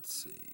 Let's see.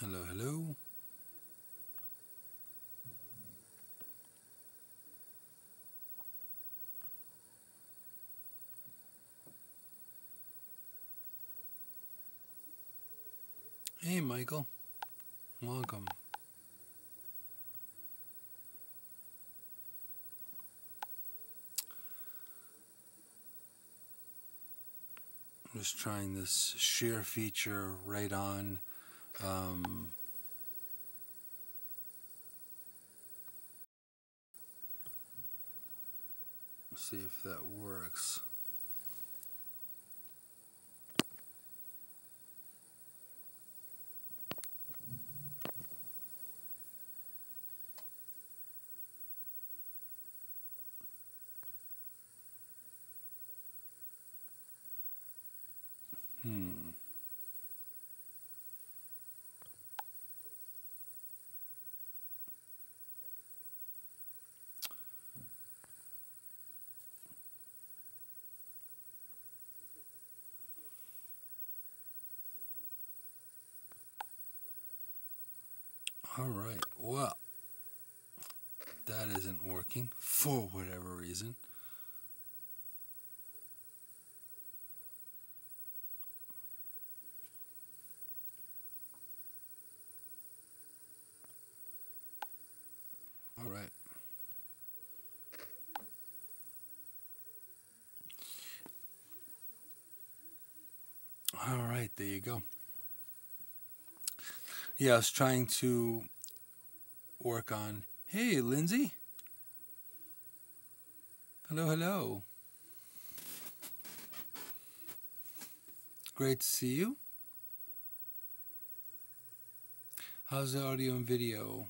Hello, hello. Hey, Michael. Welcome. I'm just trying this share feature right on. See if that works. All right. Well, that isn't working for whatever reason. All right. All right, there you go. Yeah, I was trying to work on. Hey, Lindsay. Hello, hello. Great to see you. How's the audio and video?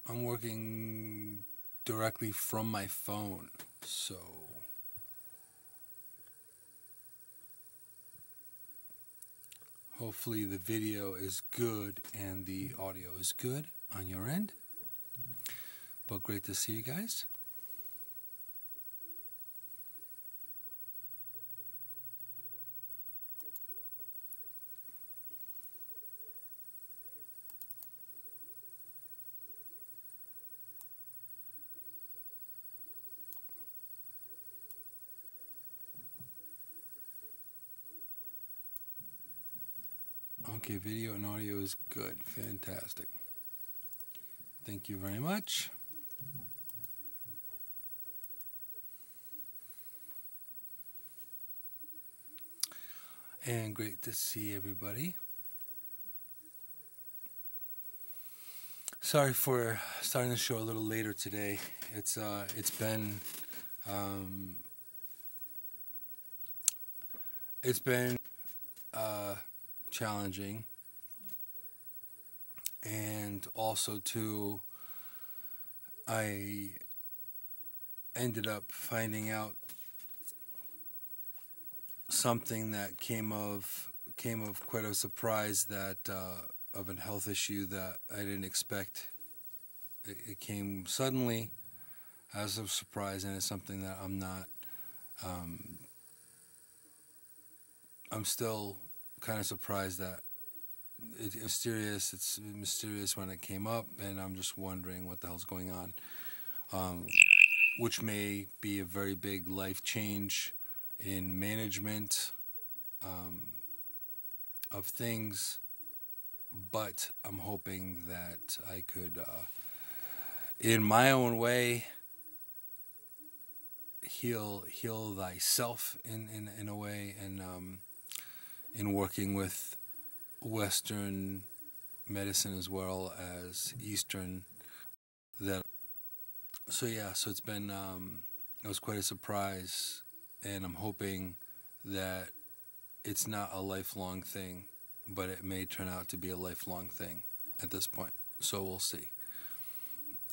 I'm working directly from my phone, so hopefully the video is good and the audio is good on your end. But great to see you guys. Okay, video and audio is good. Fantastic. Thank you very much. And great to see everybody. Sorry for starting the show a little later today. It's been challenging, and also too, I ended up finding out something that came of quite a surprise, that of a health issue that I didn't expect. It came suddenly as a surprise, and it's something that I'm not. I'm still kind of surprised that it's mysterious. It's mysterious when it came up, and I'm just wondering what the hell's going on. Which may be a very big life change in management of things, but I'm hoping that I could, in my own way, heal thyself in a way, and in working with Western medicine as well as Eastern. That so yeah, so it was quite a surprise, and I'm hoping that it's not a lifelong thing, but it may turn out to be a lifelong thing at this point. So we'll see,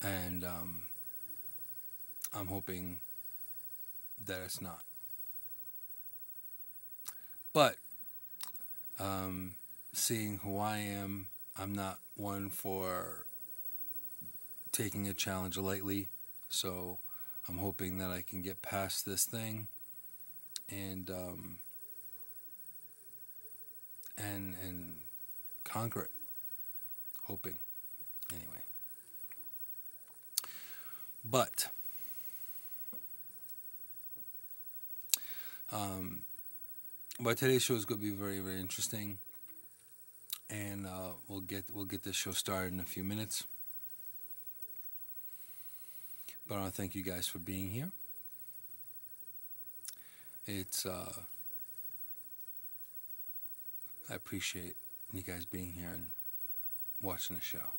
and I'm hoping that it's not. But um, seeing who I am, I'm not one for taking a challenge lightly. So I'm hoping that I can get past this thing and and conquer it. Hoping anyway. But um, but today's show is going to be very, very interesting, and we'll get this show started in a few minutes. But I want to thank you guys for being here. It's I appreciate you guys being here and watching the show.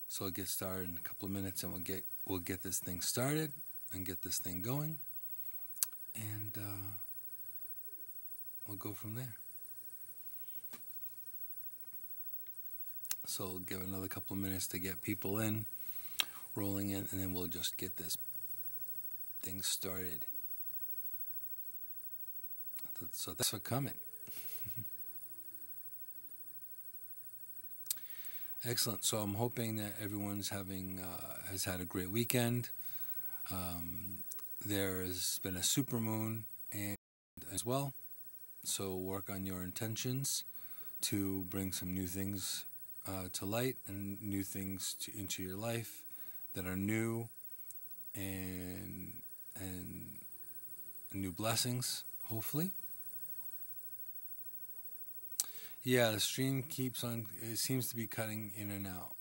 So we'll get started in a couple of minutes, and we'll get this thing started and get this thing going, and we'll go from there. So we'll give another couple of minutes to get people in, rolling in, and then we'll just get this thing started. So thanks for coming. Excellent. So I'm hoping that everyone's has had a great weekend. There has been a supermoon and as well. So work on your intentions to bring some new things to light and new things into your life that are new and new blessings, hopefully. Yeah, the stream keeps on. It seems to be cutting in and out,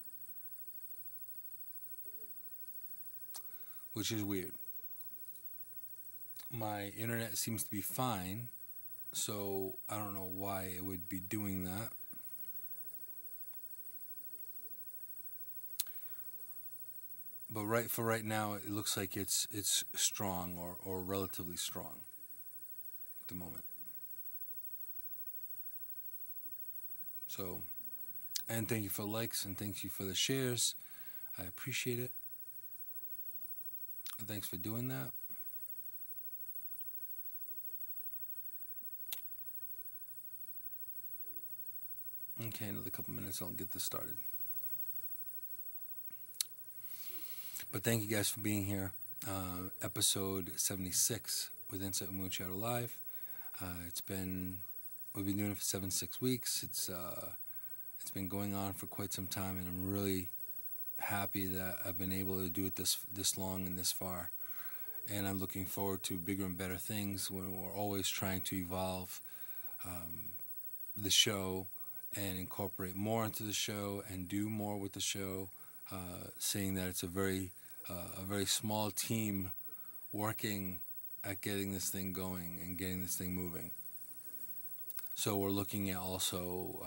which is weird. My internet seems to be fine, so I don't know why it would be doing that. But right now, it looks like it's strong or relatively strong at the moment. So, and thank you for the likes and thank you for the shares. I appreciate it. Thanks for doing that. Okay, another couple minutes, I'll get this started. But thank you guys for being here. Episode 76 with Insight with Moonshadow Live. We've been doing it for 76 weeks. It's been going on for quite some time, and I'm really happy that I've been able to do it this long and this far. And I'm looking forward to bigger and better things when we're always trying to evolve the show and incorporate more into the show and do more with the show, seeing that it's a very small team working at getting this thing going and getting this thing moving. So we're looking at also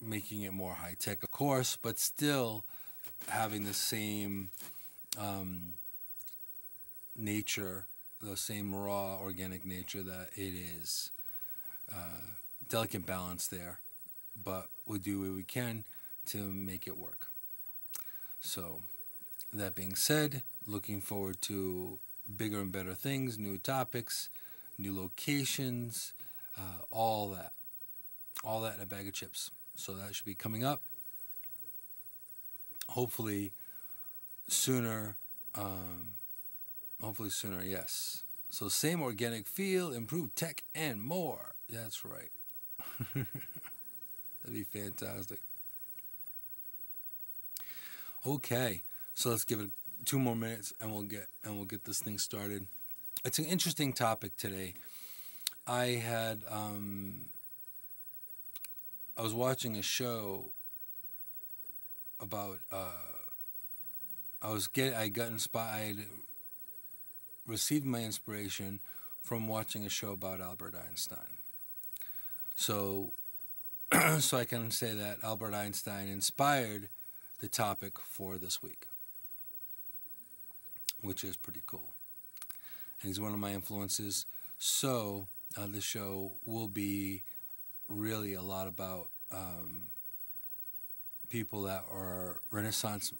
making it more high tech, of course, but still having the same nature, the same raw organic nature that it is. Delicate balance there, but we'll do what we can to make it work. So that being said, looking forward to bigger and better things, new topics, new locations, all that in a bag of chips. So that should be coming up. Hopefully sooner. Yes. So same organic feel, improved tech, and more. Yeah, that's right. That'd be fantastic. Okay, so let's give it 2 more minutes, and we'll get this thing started. It's an interesting topic today, I had I was watching a show about I got inspired. I had received my inspiration from watching a show about Albert Einstein. So so I can say that Albert Einstein inspired the topic for this week, which is pretty cool. And he's one of my influences. So this show will be really a lot about people that are Renaissance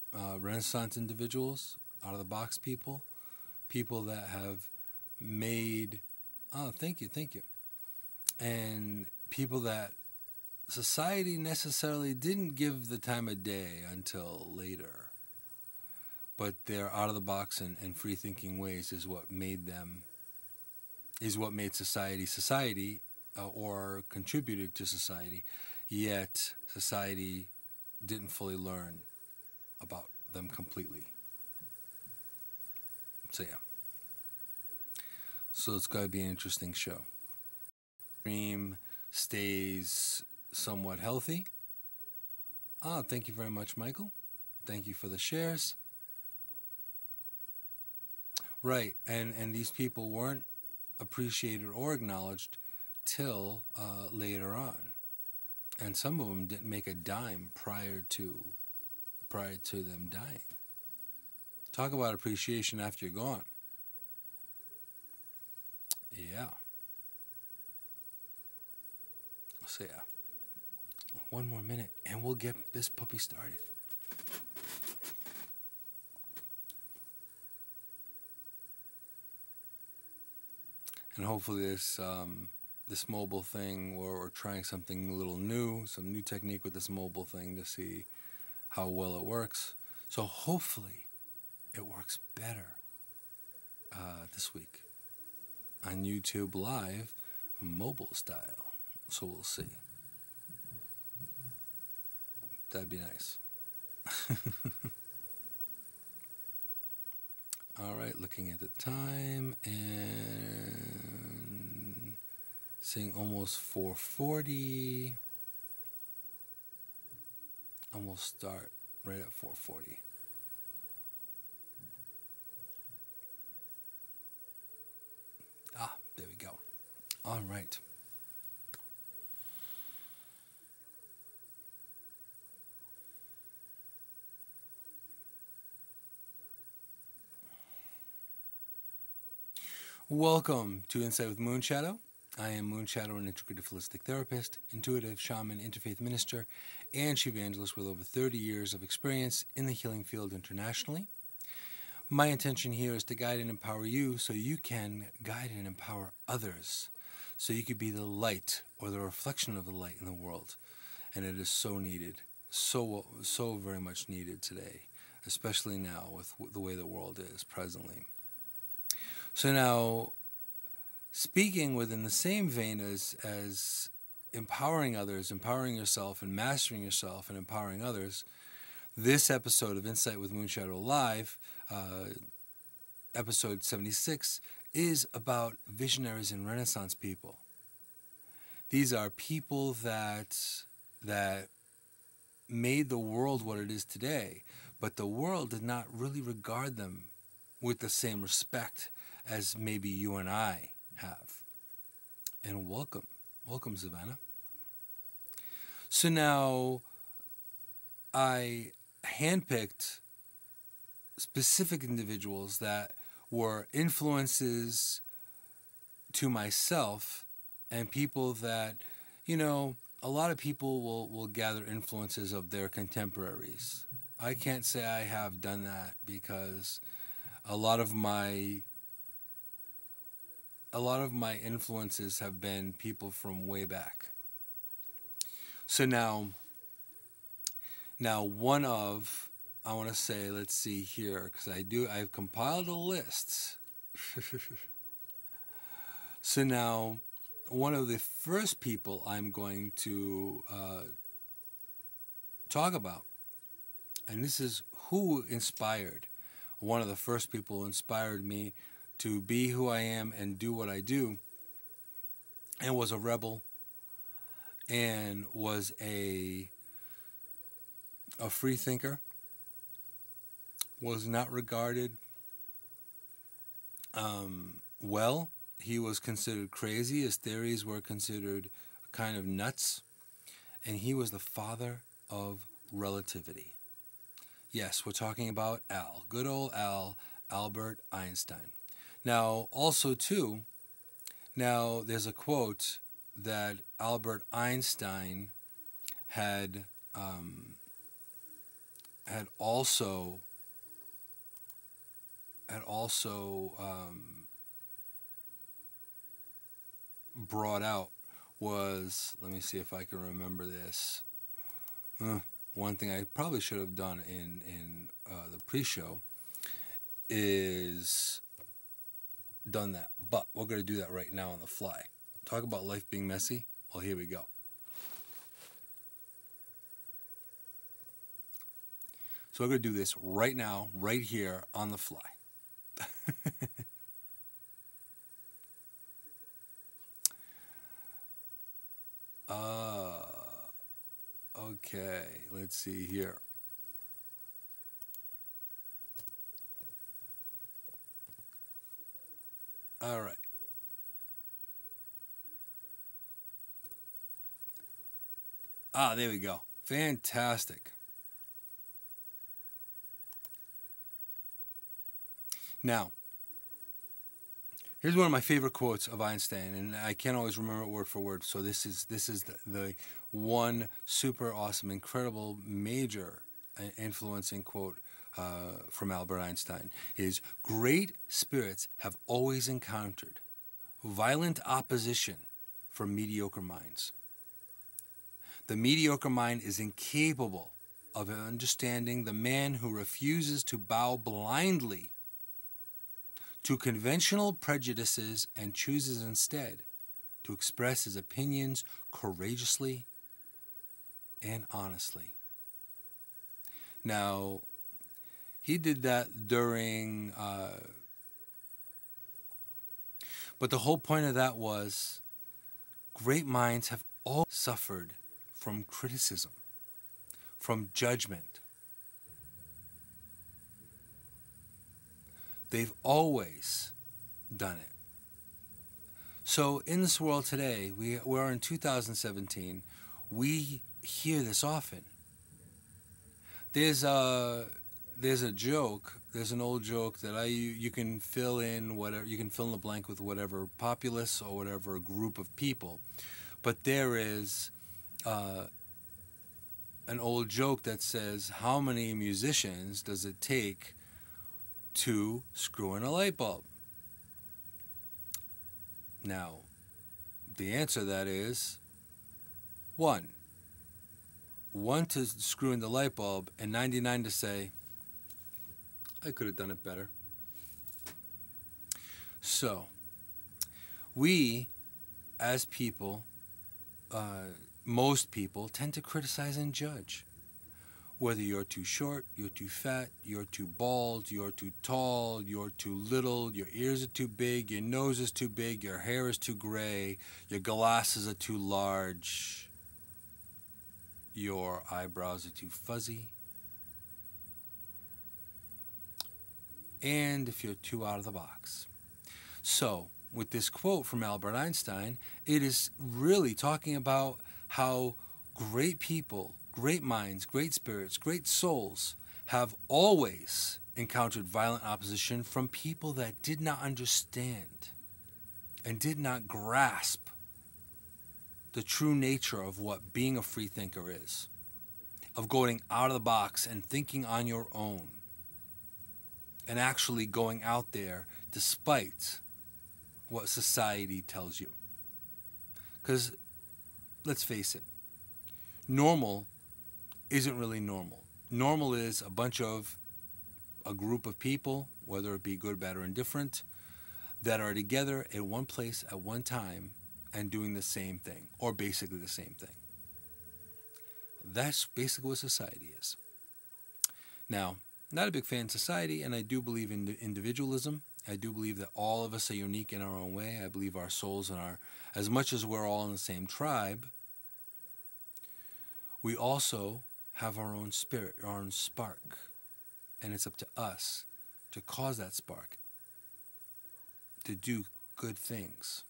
individuals, out of the box people that have made. Oh, thank you, and people that society necessarily didn't give the time of day until later, but their out of the box and free thinking ways is what made society, or contributed to society. Yet society didn't fully learn about them completely. So yeah. So it's got to be an interesting show. Dream stays somewhat healthy. Thank you very much, Michael. Thank you for the shares. Right, and these people weren't appreciated or acknowledged till later on, and some of them didn't make a dime prior to them dying. Talk about appreciation after you're gone. Yeah. So yeah, one more minute and we'll get this puppy started. And hopefully this mobile thing, we're trying something a little new, some new technique with this mobile thing to see how well it works. So hopefully it works better this week on YouTube Live, mobile style. So we'll see. That'd be nice. All right, looking at the time and seeing almost 4:40. And we'll start right at 4:40. There we go. All right. Welcome to Insight with Moonshadow. I am Moonshadow, an integrative holistic therapist, intuitive shaman, interfaith minister, and CHI-vangelist with over 30 years of experience in the healing field internationally. My intention here is to guide and empower you so you can guide and empower others, so you could be the light or the reflection of the light in the world. And it is so needed, so very much needed today, especially now with the way the world is presently. So now, speaking within the same vein as empowering others, empowering yourself, and mastering yourself, and empowering others, this episode of Insight with Moonshadow Live, episode 76, is about visionaries and Renaissance people. These are people that made the world what it is today, but the world did not really regard them with the same respect as maybe you and I have. And welcome, Savannah. So now I handpicked specific individuals that were influences to myself, and people that, a lot of people will gather influences of their contemporaries. I can't say I have done that because a lot of my influences have been people from way back. So now I want to say, let's see here, because I've compiled a list. So now, one of the first people I'm going to talk about, and this is who inspired, one of the first people who inspired me to be who I am and do what I do, and was a rebel and was a free thinker, was not regarded well. He was considered crazy. His theories were considered kind of nuts. And he was the father of relativity. Yes, we're talking about Al. Good old Al, Albert Einstein. Now, also, too, now there's a quote that Albert Einstein had had also had also brought out was, let me see if I can remember this. One thing I probably should have done in the pre-show is done that, but we're going to do that right now on the fly. Talk about life being messy. Well, here we go. So we're going to do this right now, right here on the fly. Okay, let's see here. All right. There we go. Fantastic. Now, here's one of my favorite quotes of Einstein, and I can't always remember it word for word. So this is the one super awesome, incredible, major influencing quote from Albert Einstein is: "Great spirits have always encountered violent opposition from mediocre minds. The mediocre mind is incapable of understanding the man who refuses to bow blindly to conventional prejudices and chooses instead to express his opinions courageously and honestly." Now, he did that during, but the whole point of that was great minds have all suffered from criticism, from judgment. They've always done it. So in this world today, we're in 2017, we hear this often. There's a joke, there's an old joke that you can fill in whatever, you can fill in the blank with whatever populace or whatever group of people. But there is an old joke that says, how many musicians does it take to screw in a light bulb? Now, the answer to that is one. One to screw in the light bulb, and 99 to say, I could have done it better. So, we, as people, most people, tend to criticize and judge. Whether you're too short, you're too fat, you're too bald, you're too tall, you're too little, your ears are too big, your nose is too big, your hair is too gray, your glasses are too large, your eyebrows are too fuzzy, and if you're too out of the box. So, with this quote from Albert Einstein, it is really talking about how great people, great minds, great spirits, great souls have always encountered violent opposition from people that did not understand and did not grasp the true nature of what being a free thinker is, of going out of the box and thinking on your own, and actually going out there despite what society tells you. Because, let's face it, normal isn't really normal. Normal is a group of people, whether it be good, bad, or indifferent, that are together at one place at one time and doing the same thing, or basically the same thing. That's basically what society is. Now, not a big fan of society, and I do believe in individualism, I do believe that all of us are unique in our own way. I believe our souls and as much as we're all in the same tribe, we also have our own spirit, our own spark. And it's up to us to cause that spark, to do good things.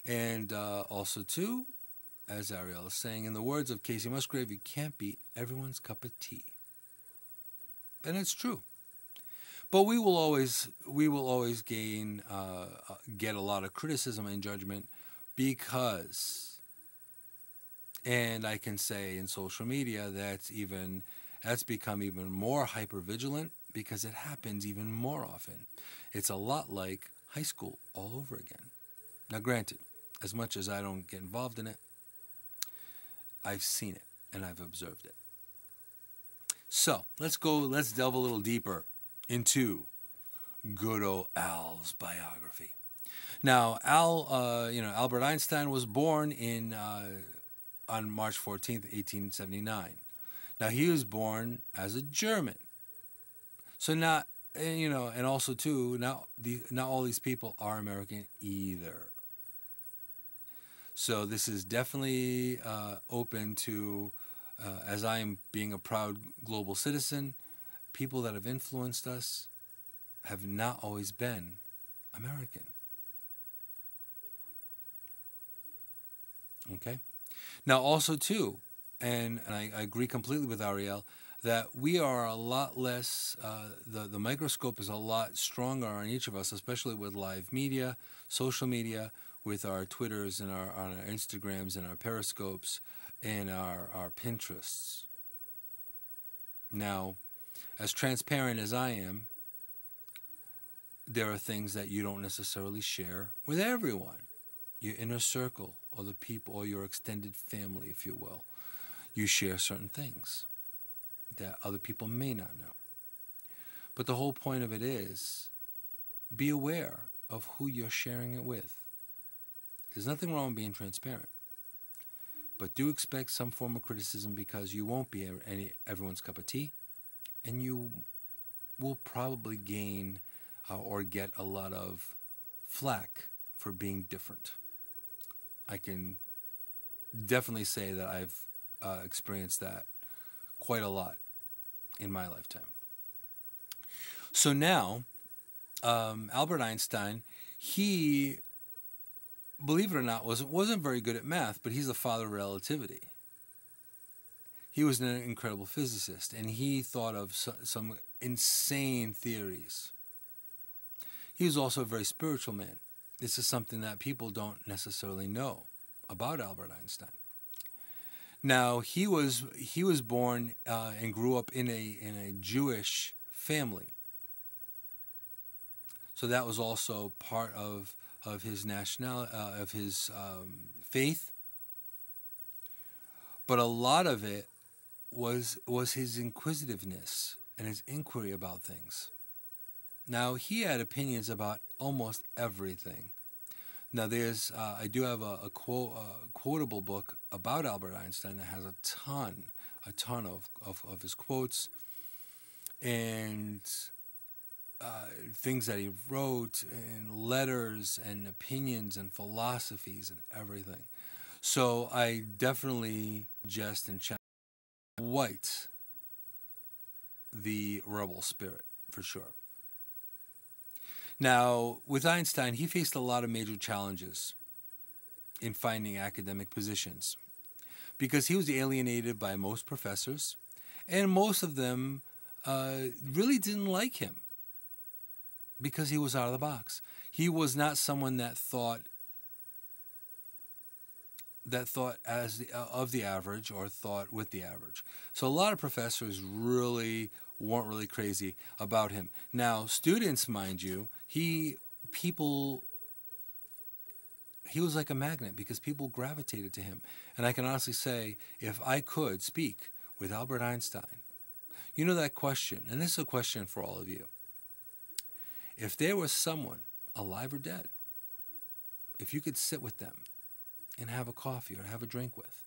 And also, too, as Ariel is saying, in the words of Casey Musgrave, you can't be everyone's cup of tea. And it's true. But we will always get a lot of criticism and judgment because, and I can say in social media that's become even more hyper-vigilant because it happens even more often. It's a lot like high school all over again. Now, granted, as much as I don't get involved in it, I've seen it and I've observed it. So let's delve a little deeper into good old Al's biography. Now, Albert Einstein was born on March 14th, 1879. Now, he was born as a German. So and also too, not all these people are American either. So this is definitely open to, as I am being a proud global citizen, people that have influenced us have not always been American. Okay? Now also too, and I agree completely with Ariel, that we are a lot less, the microscope is a lot stronger on each of us, especially with live media, social media, with our Twitters and on our Instagrams and our Periscopes and our Pinterests. Now, as transparent as I am, there are things that you don't necessarily share with everyone. Your inner circle or the people or your extended family, if you will. You share certain things that other people may not know. But the whole point of it is be aware of who you're sharing it with. There's nothing wrong with being transparent. But do expect some form of criticism because you won't be everyone's cup of tea. And you will probably gain or get a lot of flack for being different. I can definitely say that I've experienced that quite a lot in my lifetime. So now, Albert Einstein, he, believe it or not, wasn't very good at math, but he's the father of relativity. He was an incredible physicist, and he thought of some insane theories. He was also a very spiritual man. This is something that people don't necessarily know about Albert Einstein. Now, he was born and grew up in a Jewish family. So that was also part of his faith. But a lot of it was his inquisitiveness and his inquiry about things. Now, he had opinions about almost everything. Now, I do have a quotable book about Albert Einstein that has a ton of his quotes and things that he wrote and letters and opinions and philosophies and everything. So I definitely suggest and challenge White, the rebel spirit, for sure. Now, with Einstein, he faced a lot of major challenges in finding academic positions because he was alienated by most professors, and most of them really didn't like him because he was out of the box. He was not someone that thought of the average or thought with the average. So a lot of professors weren't really crazy about him. Now, students, mind you, he was like a magnet because people gravitated to him. And I can honestly say, if I could speak with Albert Einstein, you know that question, and this is a question for all of you. If there was someone, alive or dead, if you could sit with them and have a coffee or have a drink with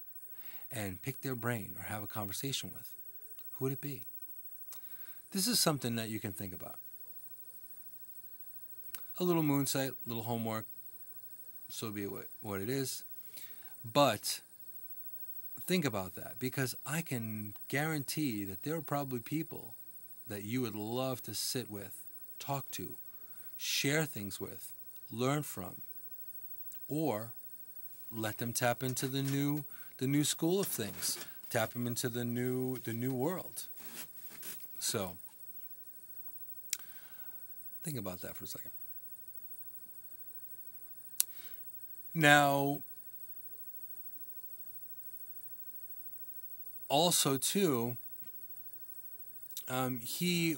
and pick their brain or have a conversation with, who would it be? this is something that you can think about. A little moonsight, a little homework, so be it what it is. But think about that, because I can guarantee that there are probably people that you would love to sit with, talk to, share things with, learn from, or let them tap into the new school of things, tap them into the new world. So think about that for a second. Now, also too, he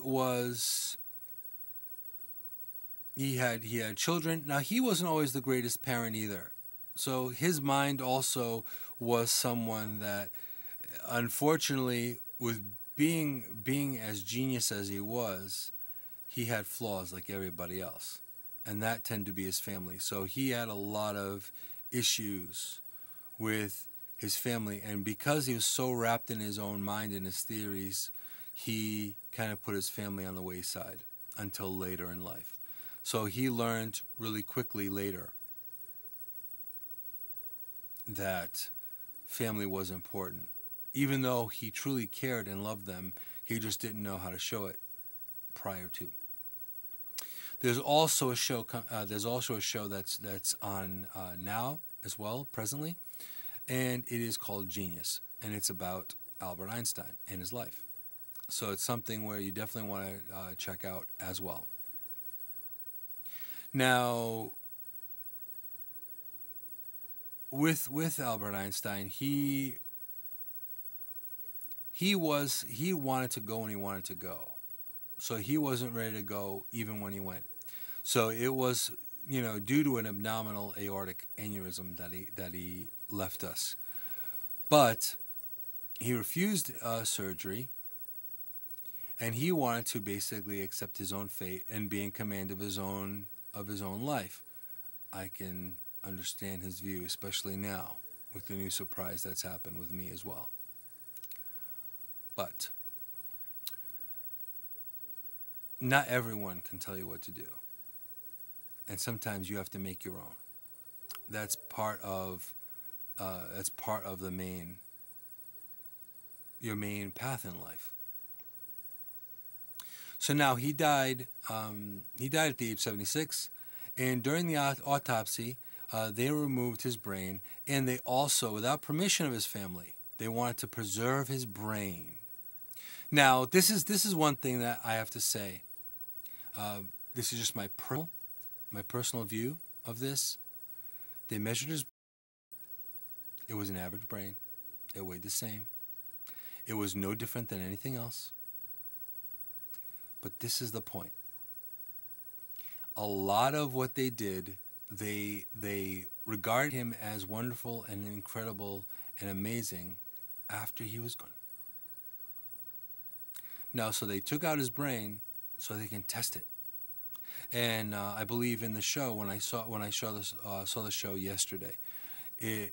had children. Now, he wasn't always the greatest parent either. So his mind also was someone that, unfortunately, with being as genius as he had flaws like everybody else. And that tended to be his family. So he had a lot of issues with his family. And because he was so wrapped in his own mind and his theories, he kind of put his family on the wayside until later in life. So he learned really quickly later that family was important. Even though he truly cared and loved them, he just didn't know how to show it prior to. There's also a show. That's on now as well, presently, and it is called Genius, and it's about Albert Einstein and his life. So it's something where you definitely want to check out as well. Now, with Albert Einstein, he wanted to go when he wanted to go. So he wasn't ready to go even when he went. So it was, due to an abdominal aortic aneurysm that he left us. But he refused surgery, and he wanted to basically accept his own fate and be in command of his own life. I can understand his view, especially now with the new surprise that's happened with me as well. But not everyone can tell you what to do. And sometimes you have to make your own. That's part of your main path in life. So now he died. He died at the age 76, and during the autopsy, they removed his brain, and they also, without permission of his family, they wanted to preserve his brain. Now, this is one thing that I have to say. This is just my personal view of this. They measured his. It was an average brain. It weighed the same. It was no different than anything else. But this is the point. A lot of what they did, they regarded him as wonderful and incredible and amazing after he was gone. Now, so they took out his brain so they can test it. And I believe in the show, when I saw the show yesterday, they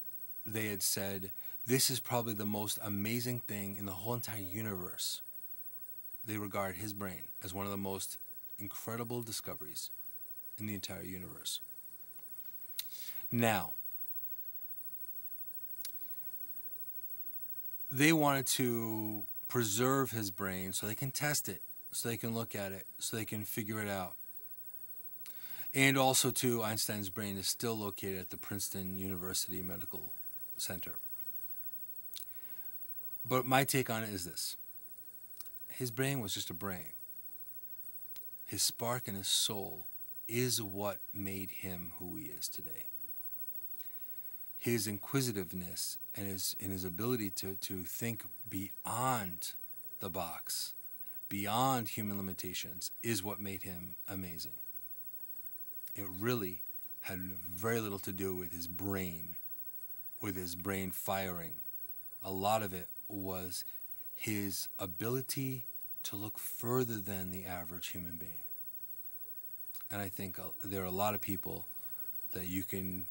had said, this is probably the most amazing thing in the whole entire universe. They regard his brain as one of the most incredible discoveries in the entire universe. Now, they wanted to preserve his brain so they can test it, so they can look at it, so they can figure it out. And also, too, Einstein's brain is still located at the Princeton University Medical Center. But my take on it is this. His brain was just a brain. His spark and his soul is what made him who he is today. His inquisitiveness and his ability to think beyond the box, beyond human limitations, is what made him amazing. It really had very little to do with his brain firing. A lot of it was his ability to look further than the average human being. And I think there are a lot of people that you can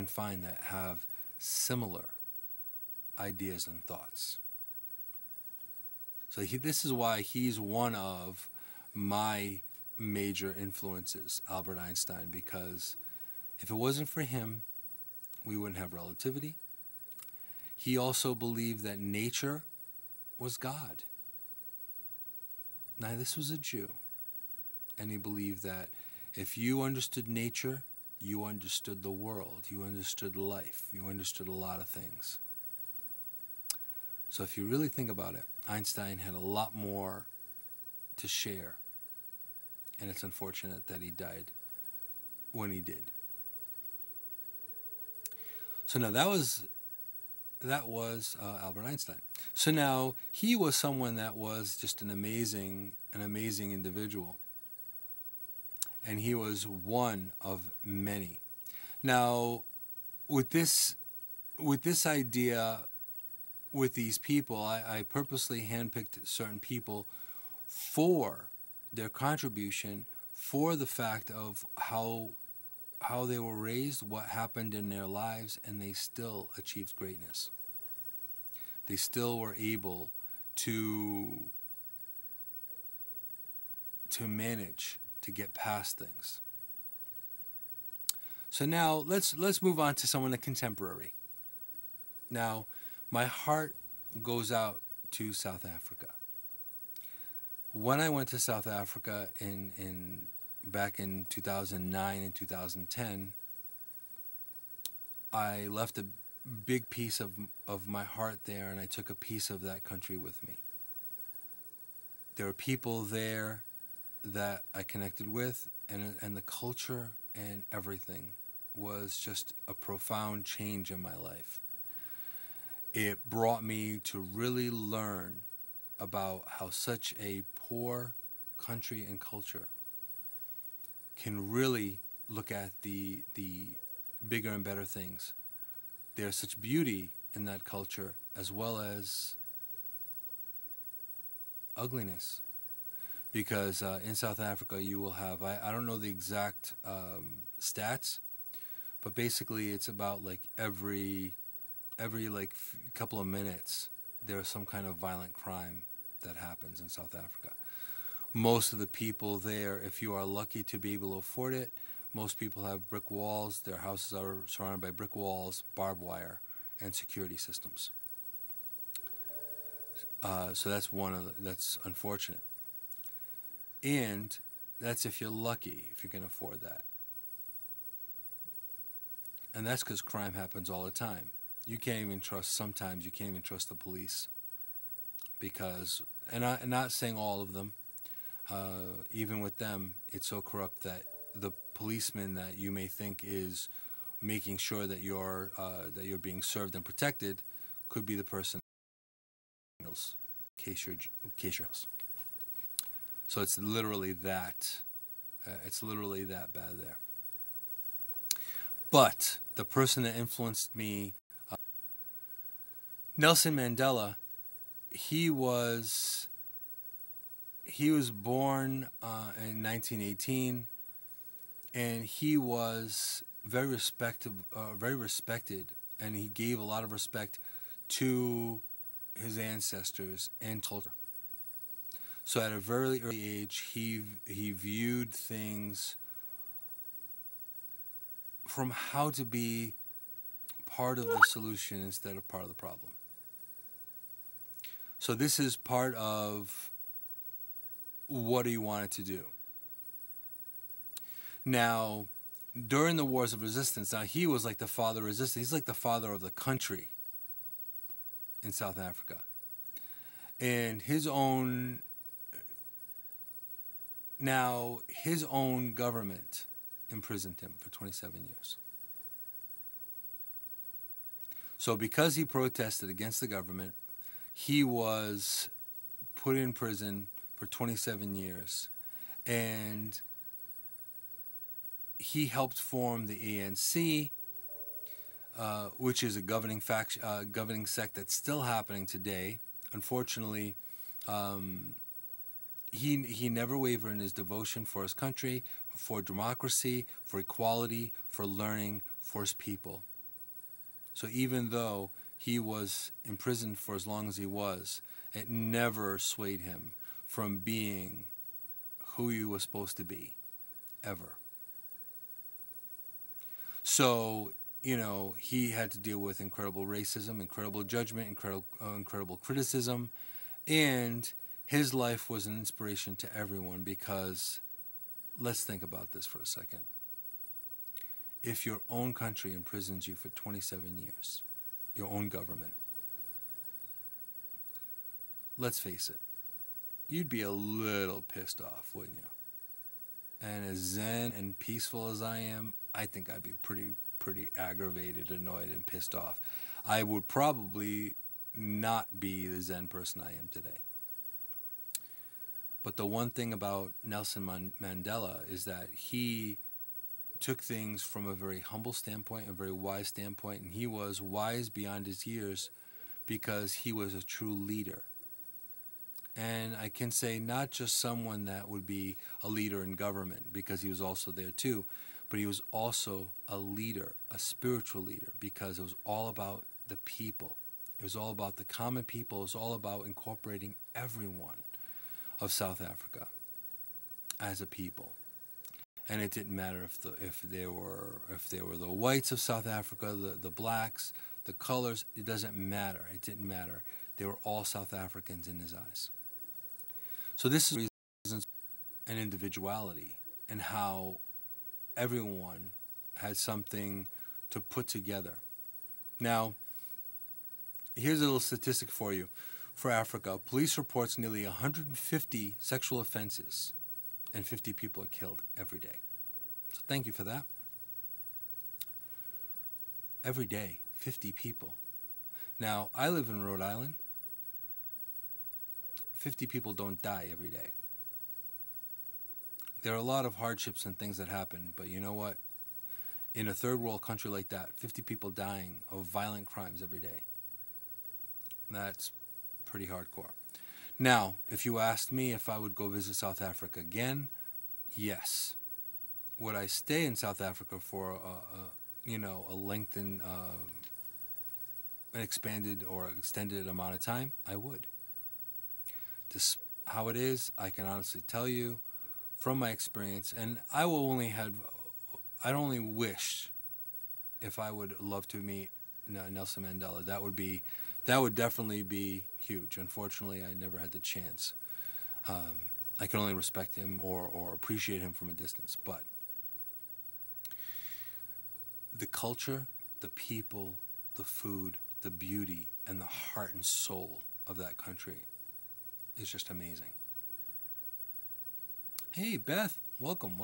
find that have similar ideas and thoughts. So this is why he's one of my major influences, Albert Einstein, because if it wasn't for him, we wouldn't have relativity. He also believed that nature was God. Now, this was a Jew, and he believed that if you understood nature, you understood the world, you understood life, you understood a lot of things. So if you really think about it, Einstein had a lot more to share, and it's unfortunate that he died when he did. So now that was Albert Einstein. So now he was someone that was just an amazing individual, and he was one of many. Now, with this idea, with these people, I purposely handpicked certain people for their contribution, for the fact of how they were raised, what happened in their lives, and they still achieved greatness. They still were able to manage to get past things. So now let's move on to someone contemporary. Now, my heart goes out to South Africa. When I went to South Africa back in 2009 and 2010, I left a big piece of my heart there, and I took a piece of that country with me. There were people there that I connected with, and the culture and everything was just a profound change in my life. It brought me to really learn about how such a poor country and culture can really look at the bigger and better things. There's such beauty in that culture as well as ugliness. Because in South Africa you will have, I don't know the exact stats, but basically it's about like every like couple of minutes there's some kind of violent crime that happens in South Africa. Most of the people there, if you are lucky to be able to afford it, most people have brick walls. Their houses are surrounded by brick walls, barbed wire, and security systems. So that's that's unfortunate. And that's if you're lucky, if you can afford that. And that's because crime happens all the time. Sometimes you can't even trust the police. Because, and I'm not saying all of them, even with them, it's so corrupt that the policeman that you may think is making sure that you're being served and protected could be the person case your house. So it's literally that. It's literally that bad there. But the person that influenced me, Nelson Mandela, he was born in 1918, and he was very respected, and he gave a lot of respect to his ancestors and culture. So at a very early age, he viewed things from how to be part of the solution instead of part of the problem. So this is part of what he wanted to do. Now, during the wars of resistance, now he was like the father of resistance. He's like the father of the country in South Africa. And his own government imprisoned him for 27 years. So because he protested against the government, he was put in prison for 27 years. And he helped form the ANC, which is a governing sect that's still happening today. Unfortunately, he never wavered in his devotion for his country, for democracy, for equality, for learning, for his people. So even though he was imprisoned for as long as he was, It never swayed him from being who he was supposed to be, ever. So, he had to deal with incredible racism, incredible judgment, incredible criticism, and his life was an inspiration to everyone because let's think about this for a second. If your own country imprisons you for 27 years, your own government, let's face it, you'd be a little pissed off, wouldn't you? And as zen and peaceful as I am, I think I'd be pretty aggravated, annoyed, and pissed off. I would probably not be the zen person I am today. But the one thing about Nelson Mandela is that he took things from a very humble standpoint, a very wise standpoint, and he was wise beyond his years because he was a true leader. And I can say not just someone that would be a leader in government, because he was also there too, but he was also a leader, a spiritual leader, because it was all about the people. It was all about the common people. It was all about incorporating everyone of South Africa as a people. And it didn't matter if they were the whites of South Africa, the blacks, the colors. It doesn't matter. It didn't matter. They were all South Africans in his eyes. So this is reasons and individuality and how everyone had something to put together. Now, here's a little statistic for you. For Africa, police reports nearly 150 sexual offenses and 50 people are killed every day. So thank you for that. Every day, 50 people. Now, I live in Rhode Island. 50 people don't die every day. There are a lot of hardships and things that happen, but you know what? In a third world country like that, 50 people dying of violent crimes every day. That's pretty hardcore. Now, if you asked me if I would go visit South Africa again, yes. Would I stay in South Africa for a lengthened, an expanded or extended amount of time? I would. Just how it is, I can honestly tell you from my experience, and I'd only wish if I would love to meet Nelson Mandela. That would definitely be huge. Unfortunately, I never had the chance. I can only respect him or appreciate him from a distance. But the culture, the people, the food, the beauty, and the heart and soul of that country is just amazing. Hey, Beth. Welcome.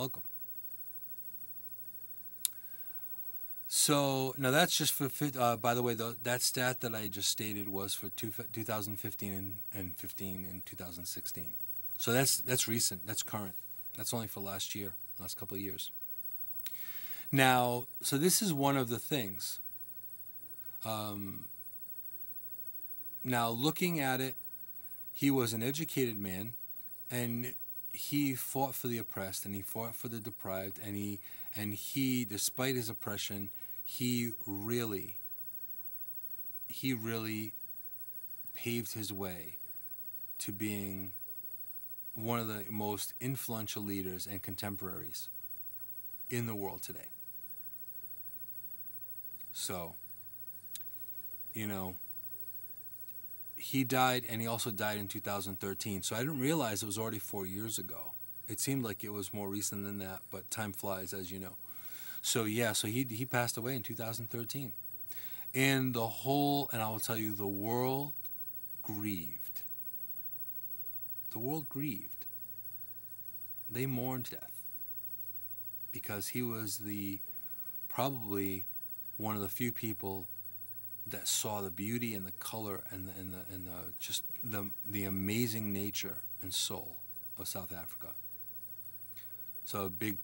So, now that's just for, by the way, that stat that I just stated was for 2015 and 15 and 2016. So that's recent, that's current. That's only for last couple of years. Now, so this is one of the things. Now, looking at it, he was an educated man, and he fought for the oppressed, and he fought for the deprived, and he, despite his oppression, he really paved his way to being one of the most influential leaders and contemporaries in the world today. So, he died, and he also died in 2013. So I didn't realize it was already 4 years ago. It seemed like it was more recent than that, but time flies, as you know. So yeah, so he passed away in 2013. And and I will tell you, the world grieved. The world grieved. They mourned death because he was probably one of the few people that saw the beauty and the color and the amazing nature and soul of South Africa. So a big,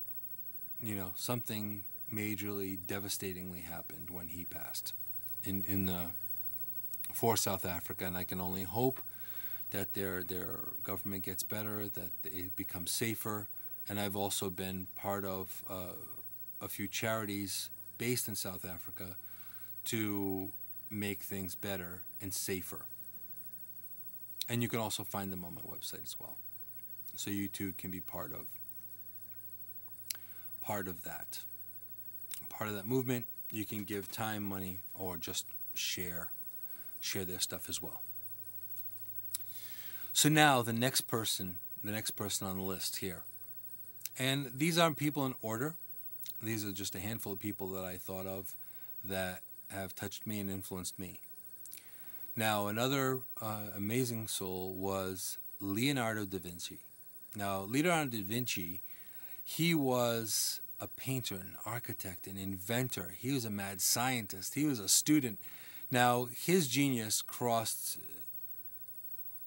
something majorly devastatingly happened when he passed for South Africa, and I can only hope that their government gets better, that it becomes safer. And I've also been part of a few charities based in South Africa to make things better and safer. And you can also find them on my website as well. So you too can be part of that. Part of that movement. You can give time, money, or just share their stuff as well. So now the next person on the list here. And these aren't people in order. These are just a handful of people that I thought of that have touched me and influenced me. Now, another amazing soul was Leonardo da Vinci. Now, Leonardo da Vinci, he was a painter, an architect, an inventor. He was a mad scientist. He was a student. Now, his genius crossed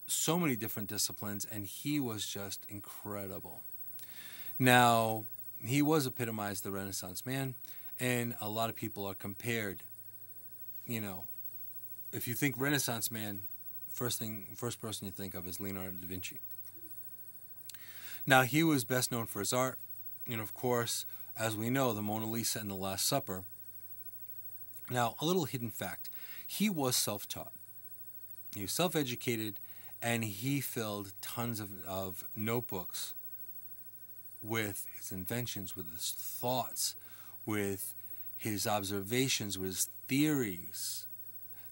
so many different disciplines, and he was just incredible. Now, he was epitomized the Renaissance man, and a lot of people are compared. You know, if you think Renaissance man, first person you think of is Leonardo da Vinci. Now, he was best known for his art. You know, of course, as we know, the Mona Lisa and the Last Supper. Now, a little hidden fact. He was self-taught. He was self-educated, and he filled tons of notebooks with his inventions, with his thoughts, with his observations, with his theories.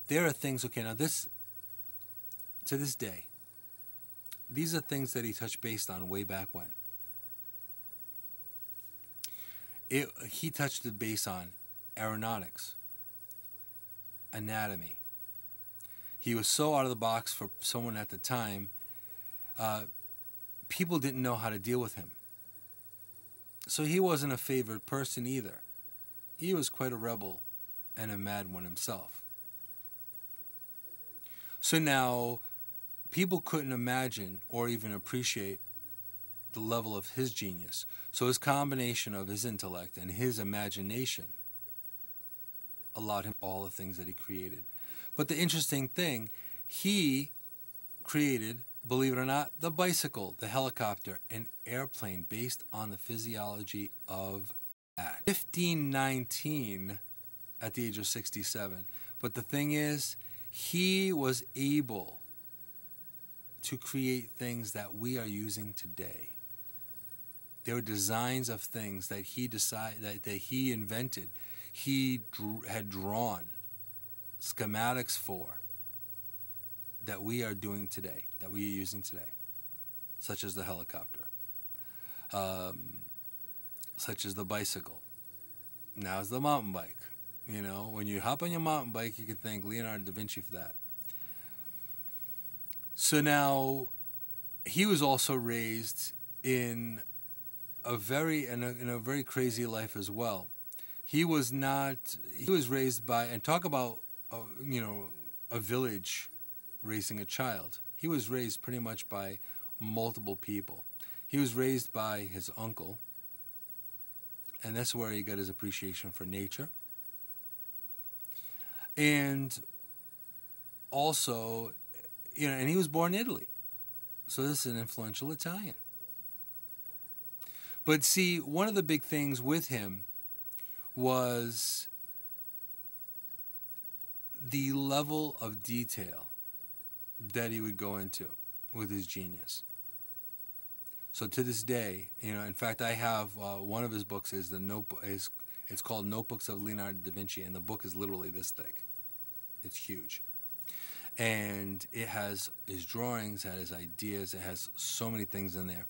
There are things, okay, now to this day, these are things that he touched base on way back when. He touched the base on aeronautics, anatomy. He was so out of the box for someone at the time, people didn't know how to deal with him. So he wasn't a favored person either. He was quite a rebel and a mad one himself. So now, people couldn't imagine or even appreciate the level of his genius. So his combination of his intellect and his imagination allowed him all the things that he created. But the interesting thing, he created, believe it or not, the bicycle, the helicopter, an airplane based on the physiology of that. 1519 at the age of 67. But the thing is, he was able to create things that we are using today. There were designs of things that he invented. He had drawn schematics for that we are doing today, that we are using today, such as the helicopter, such as the bicycle. Now it's the mountain bike. You know, when you hop on your mountain bike, you can thank Leonardo da Vinci for that. So now, he was also raised in a very crazy life as well. He was raised by, and talk about, a village raising a child. He was raised pretty much by multiple people. He was raised by his uncle, and that's where he got his appreciation for nature. And also, and he was born in Italy. So this is an influential Italian. But see, one of the big things with him was the level of detail that he would go into with his genius. So to this day, in fact, I have one of his books is it's called Notebooks of Leonardo da Vinci, and the book is literally this thick. It's huge. And it has his drawings, it has his ideas, it has so many things in there.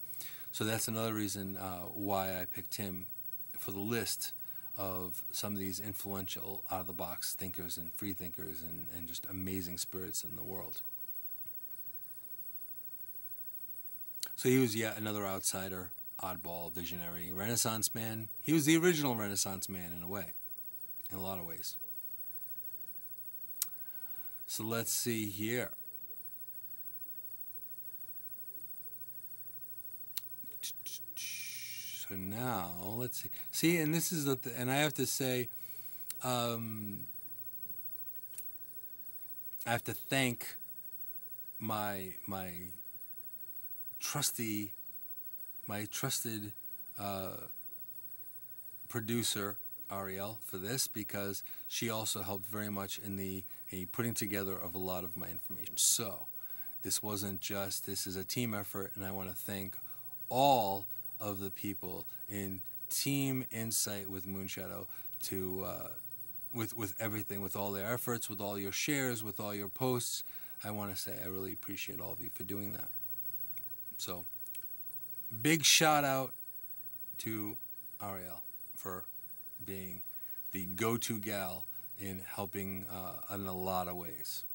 So that's another reason why I picked him for the list of some of these influential, out-of-the-box thinkers and free thinkers and just amazing spirits in the world. So he was yet another outsider, oddball, visionary, Renaissance man. He was the original Renaissance man in a way, in a lot of ways. So let's see here. So now, let's see. See, and this is and I have to say, I have to thank my trusted producer Ariel for this, because she also helped very much in the putting together of a lot of my information. So This wasn't just, this is a team effort, and I want to thank all of the people in Team Insight with Moonshadow to with everything, with all their efforts, with all your shares, with all your posts. I want to say I really appreciate all of you for doing that. So, big shout out to Ariel for being the go-to gal in helping in a lot of ways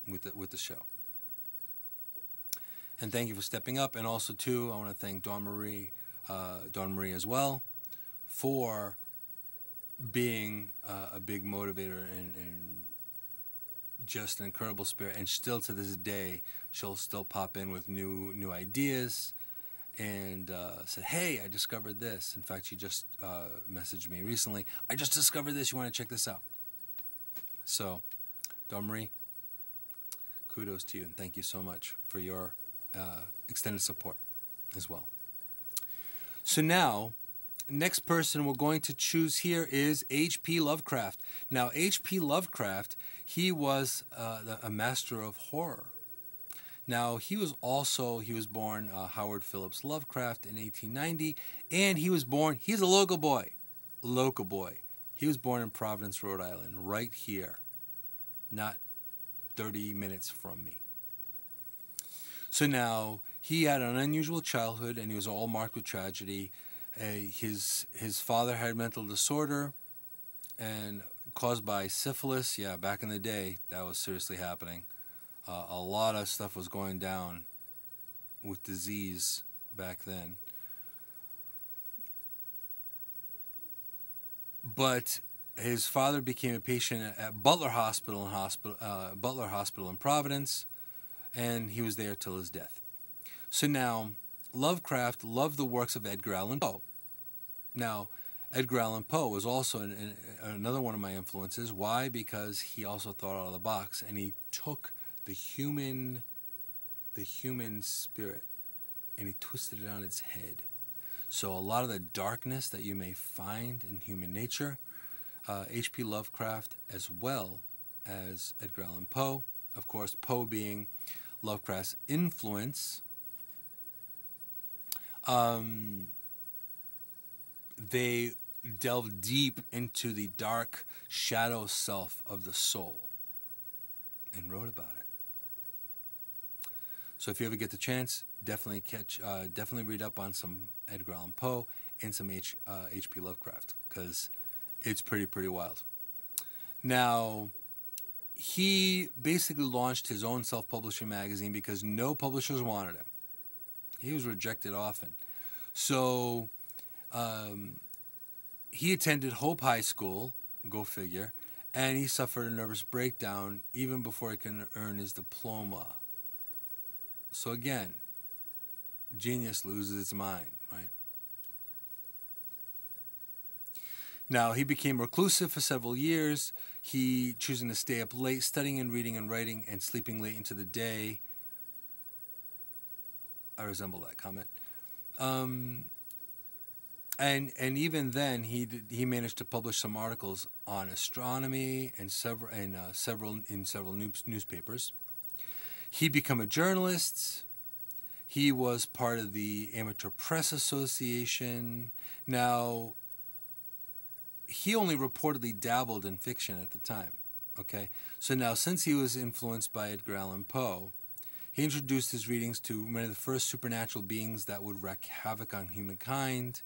with the show. And thank you for stepping up. And also, too, I want to thank Dawn Marie as well, for being a big motivator and just an incredible spirit. And still to this day, she'll still pop in with new ideas and said, hey, I discovered this. In fact, she just messaged me recently. I just discovered this. You want to check this out? So, Dawn Marie, kudos to you, and thank you so much for your extended support as well. So now, next person we're going to choose here is H.P. Lovecraft. Now, H.P. Lovecraft, he was a master of horror. Now, he was born Howard Phillips Lovecraft in 1890, and he's a local boy. He was born in Providence, Rhode Island, right here, not 30 minutes from me. So now, he had an unusual childhood, and he was all marked with tragedy. His father had mental disorder, and caused by syphilis. Yeah, back in the day, that was seriously happening. A lot of stuff was going down with disease back then. But his father became a patient at Butler Hospital in Providence, and he was there till his death. So now, Lovecraft loved the works of Edgar Allan Poe. Now, Edgar Allan Poe was also another one of my influences. Why? Because he also thought out of the box, and he took the human spirit and he twisted it on its head. So a lot of the darkness that you may find in human nature, H.P. Lovecraft as well as Edgar Allan Poe, of course, Poe being Lovecraft's influence, they delve deep into the dark shadow self of the soul and wrote about it. So if you ever get the chance, definitely read up on some Edgar Allan Poe and some H.P. Lovecraft, because it's pretty wild. Now, he basically launched his own self-publishing magazine because no publishers wanted him. He was rejected often. So he attended Hope High School, go figure, and he suffered a nervous breakdown even before he could earn his diploma. So again, genius loses its mind, right? Now, he became reclusive for several years. He choosing to stay up late, studying and reading and writing, and sleeping late into the day. I resemble that comment. And even then, he managed to publish some articles on astronomy and several newspapers. He became a journalist. He was part of the Amateur Press Association. Now, he only reportedly dabbled in fiction at the time. Okay, so now since he was influenced by Edgar Allan Poe, he introduced his readings to many of the first supernatural beings that would wreak havoc on humankind.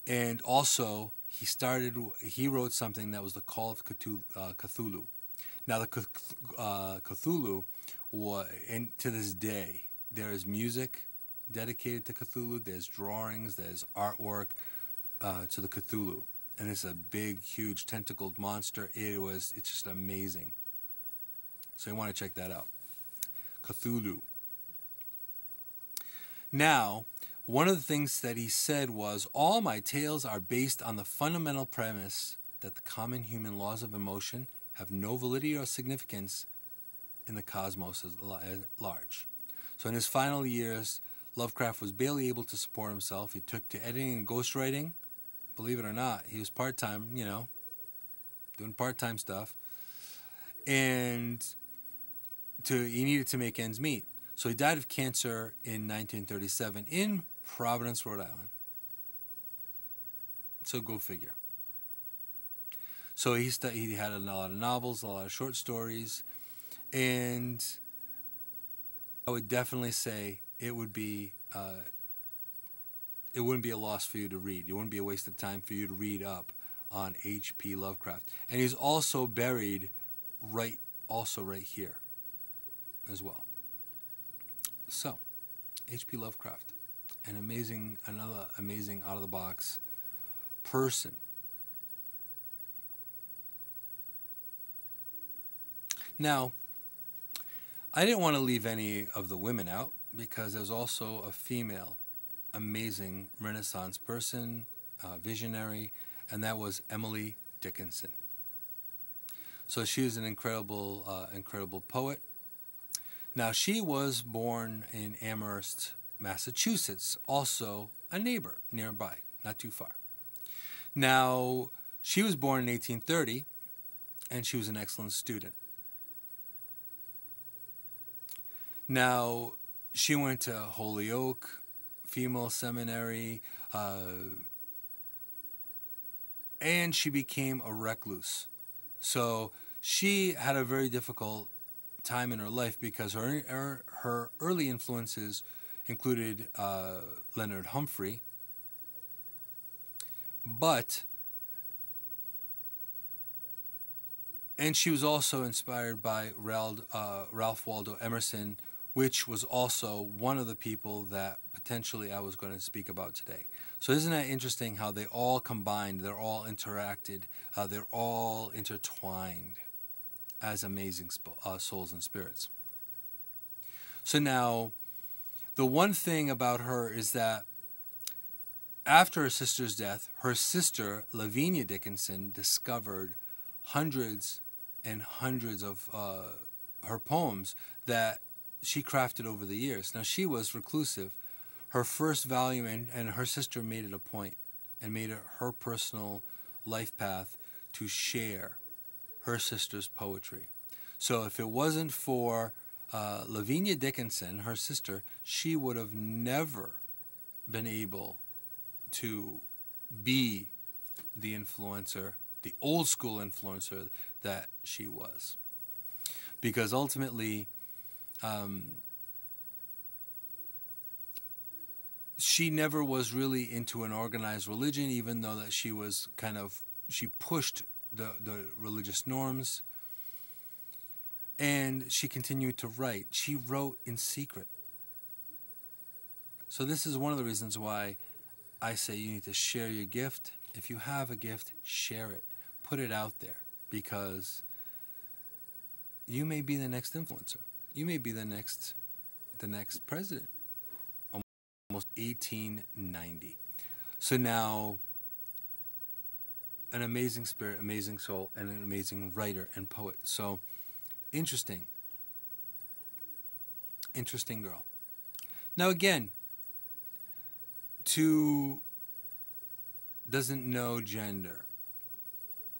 And also, he wrote something that was the Call of Cthulhu. Now, the Cthulhu, and to this day, there is music dedicated to Cthulhu. There's drawings, there's artwork to the Cthulhu. And it's a big, huge, tentacled monster. It's just amazing. So you want to check that out. Cthulhu. Now, one of the things that he said was, all my tales are based on the fundamental premise that the common human laws of emotion have no validity or significance in the cosmos at large. So in his final years, Lovecraft was barely able to support himself. He took to editing and ghostwriting. Believe it or not, he was part-time, doing part-time stuff. And he needed to make ends meet. So he died of cancer in 1937 in Providence, Rhode Island. So go figure. So he had a lot of novels, a lot of short stories, and I would definitely say it wouldn't be a loss for you to read. It wouldn't be a waste of time for you to read up on H.P. Lovecraft. And he's also buried right here as well. So, H.P. Lovecraft, another amazing out of the box person. Now, I didn't want to leave any of the women out because there's also a female amazing Renaissance person, visionary, and that was Emily Dickinson. So she was an incredible poet. Now, she was born in Amherst, Massachusetts, also a neighbor nearby, not too far. Now, she was born in 1830, and she was an excellent student. Now, she went to Holyoke Female Seminary, and she became a recluse. So she had a very difficult time in her life because her early influences included Leonard Humphrey, and she was also inspired by Ralph Waldo Emerson, which was also one of the people that potentially I was going to speak about today. So isn't that interesting how they all combined, they're all interacted, they're all intertwined as amazing souls and spirits. So now, the one thing about her is that after her sister's death, her sister, Lavinia Dickinson, discovered hundreds and hundreds of her poems that she crafted over the years. Now, she was reclusive. Her first volume, and her sister made it a point and made it her personal life path to share her sister's poetry. So if it wasn't for Lavinia Dickinson, her sister, she would have never been able to be the influencer, the old school influencer that she was. Because ultimately, she never was really into an organized religion, even though that she was she pushed the religious norms. And she continued to write. She wrote in secret. So this is one of the reasons why I say you need to share your gift. If you have a gift, share it. Put it out there, because you may be the next influencer. You may be the next president. Almost 1890. So now, an amazing spirit, amazing soul, and an amazing writer and poet. So, interesting girl. Now again, doesn't know gender.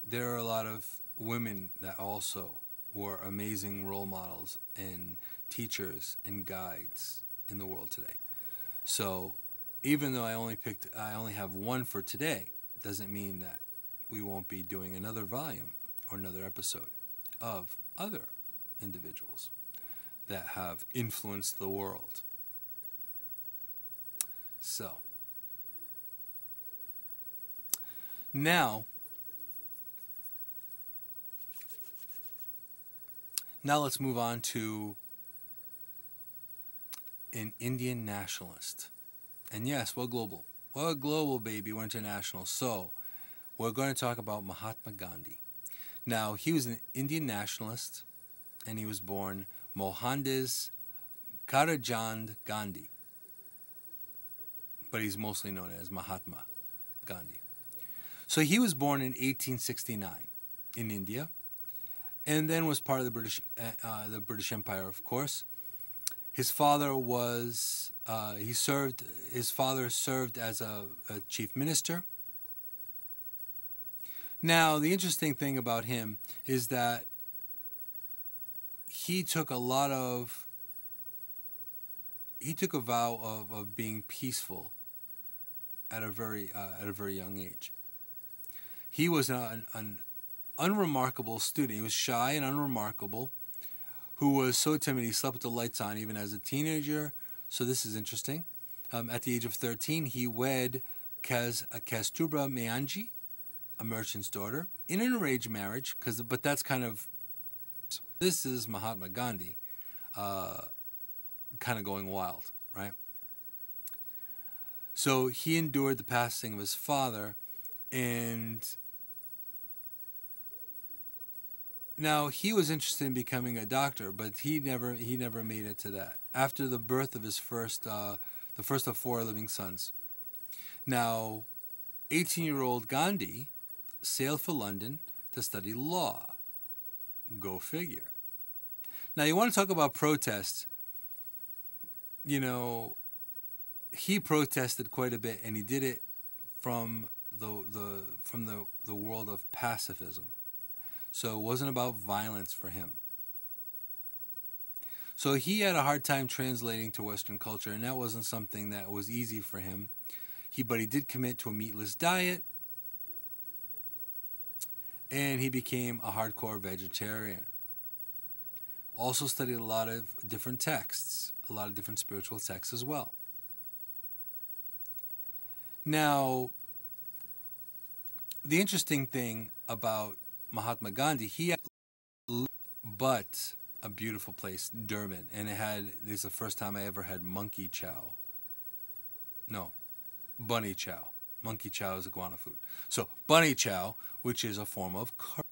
There are a lot of women that also were amazing role models and teachers and guides in the world today. So even though I only have one for today, doesn't mean that we won't be doing another volume or another episode of other individuals that have influenced the world. So now let's move on to an Indian nationalist. And yes, we're global. We're global, baby. We're international. So we're going to talk about Mahatma Gandhi. Now, he was an Indian nationalist, and he was born Mohandas Karachand Gandhi. But he's mostly known as Mahatma Gandhi. So he was born in 1869 in India, and then was part of the British Empire, of course. His father was his father served as a chief minister. Now, the interesting thing about him is that he took a vow of being peaceful at a very young age. He was an unremarkable student. He was shy and unremarkable, who was so timid he slept with the lights on even as a teenager. So this is interesting. At the age of 13, he wed Kastubra Meanji, a merchant's daughter, in an arranged marriage. But that's kind of, this is Mahatma Gandhi, kind of going wild, right? So he endured the passing of his father, and now he was interested in becoming a doctor, but he never made it to that. After the birth of his the first of 4 living sons. Now, 18-year-old Gandhi sailed for London to study law. Go figure. Now, you want to talk about protests? You know, he protested quite a bit, and he did it from the world of pacifism. So it wasn't about violence for him. So he had a hard time translating to Western culture, and that wasn't something that was easy for him. But he did commit to a meatless diet, and he became a hardcore vegetarian. Also studied a lot of different texts, a lot of different spiritual texts as well. Now, the interesting thing about Mahatma Gandhi, he had but a beautiful place, Durban, and this is the first time I ever had monkey chow. No, bunny chow. Monkey chow is iguana food. So bunny chow, which is a form of curry,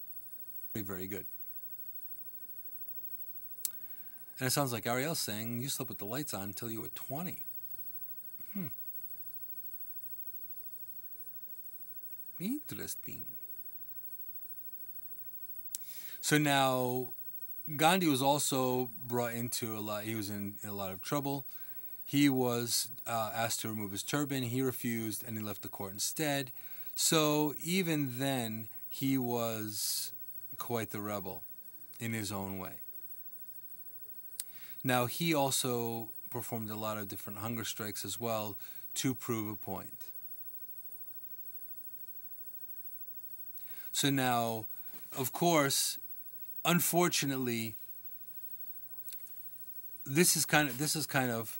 very, very good. And it sounds like Ariel saying you slept with the lights on until you were 20. Interesting. So now, Gandhi was also brought into he was in a lot of trouble. He was asked to remove his turban. He refused, and he left the court instead. So even then, he was quite the rebel in his own way. Now, he also performed a lot of different hunger strikes as well to prove a point. So now, of course, unfortunately, this is kind of